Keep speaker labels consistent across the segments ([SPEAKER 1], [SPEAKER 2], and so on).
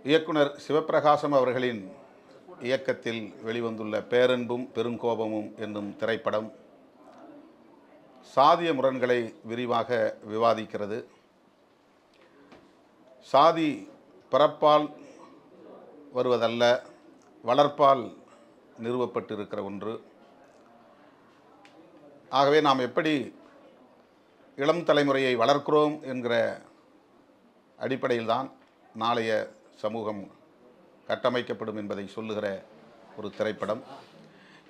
[SPEAKER 1] இயக்குனர் சிவப்பிரகாசம் அவர்களின் இயக்கத்தில் வெளிவந்துள்ள பேரன்பும் பெருங்கோபமும் என்னும் திரைப்படம் சாதிய முரண்களை விரிவாக விவாதிக்கிறது. சாதி பிறப்பால் வருவதல்ல, வளர்ப்பால் நிறுவப்பட்டிருக்கிற ஒன்று. ஆகவே நாம் எப்படி இளம் தலைமுறையை வளர்க்கிறோம் என்கிற அடிப்படையில்தான் நாளைய சமூகம் கட்டமைக்கப்படும் என்பதை சொல்லுகிற ஒரு திரைப்படம்.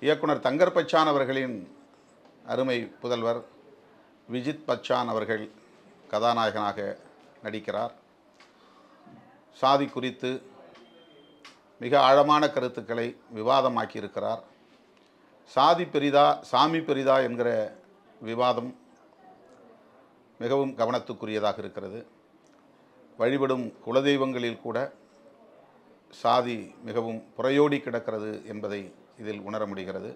[SPEAKER 1] இயக்குனர் தங்கர் பச்சான் அவர்களின் அருமை புதல்வர் விஜித் பச்சான் அவர்கள் கதாநாயகனாக நடிக்கிறார். சாதி குறித்து மிக ஆழமான கருத்துக்களை விவாதமாக்கியிருக்கிறார். சாதி பெரிதா சாமி பெரிதா என்கிற விவாதம் மிகவும் கவனத்துக்குரியதாக இருக்கிறது. வழிபடும் குலதெய்வங்களில் கூட சாதி மிகவும் புறையோடி கிடக்கிறது என்பதை இதில் உணர முடிகிறது.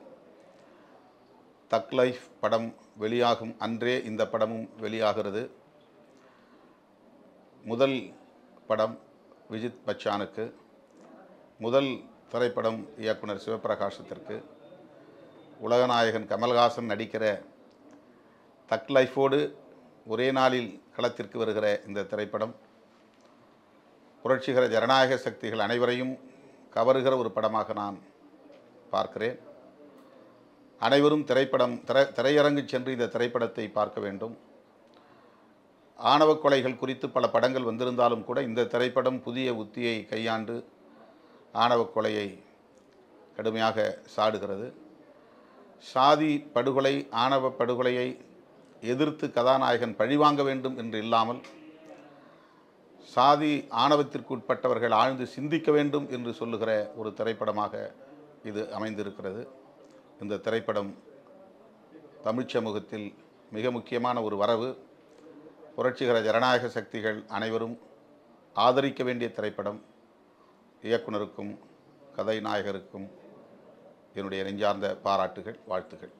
[SPEAKER 1] தக் லைஃப் படம் வெளியாகும் அன்றே இந்த படமும் வெளியாகிறது. முதல் படம் விஜித் பச்சானுக்கு, முதல் திரைப்படம் இயக்குனர் சிவப்பிரகாசத்திற்கு. உலகநாயகன் கமல்ஹாசன் நடிக்கிற தக் லைஃபோடு ஒரே நாளில் களத்திற்கு வருகிற இந்த திரைப்படம் புரட்சிகர ஜனநாயக சக்திகள் அனைவரையும் கவருகிற ஒரு படமாக நான் பார்க்கிறேன். அனைவரும் திரையரங்கு சென்று இந்த திரைப்படத்தை பார்க்க வேண்டும். ஆணவ கொலைகள் குறித்து பல படங்கள் வந்திருந்தாலும் கூட இந்த திரைப்படம் புதிய உத்தியை கையாண்டு ஆணவ கொலையை கடுமையாக சாடுகிறது. சாதி படுகொலை, ஆணவ படுகொலையை எதிர்த்து கதாநாயகன் பழிவாங்க வேண்டும் என்று இல்லாமல் சாதி ஆணவத்திற்கு உட்பட்டவர்கள் ஆழ்ந்து சிந்திக்க வேண்டும் என்று சொல்லுகிற ஒரு திரைப்படமாக இது அமைந்திருக்கிறது. இந்த திரைப்படம் தமிழ்ச் சமூகத்தில் மிக முக்கியமான ஒரு வரவு. புரட்சிகர ஜனநாயக சக்திகள் அனைவரும் ஆதரிக்க வேண்டிய திரைப்படம். இயக்குனருக்கும் கதைநாயகருக்கும் என்னுடைய நெஞ்சார்ந்த பாராட்டுகள், வாழ்த்துகள்.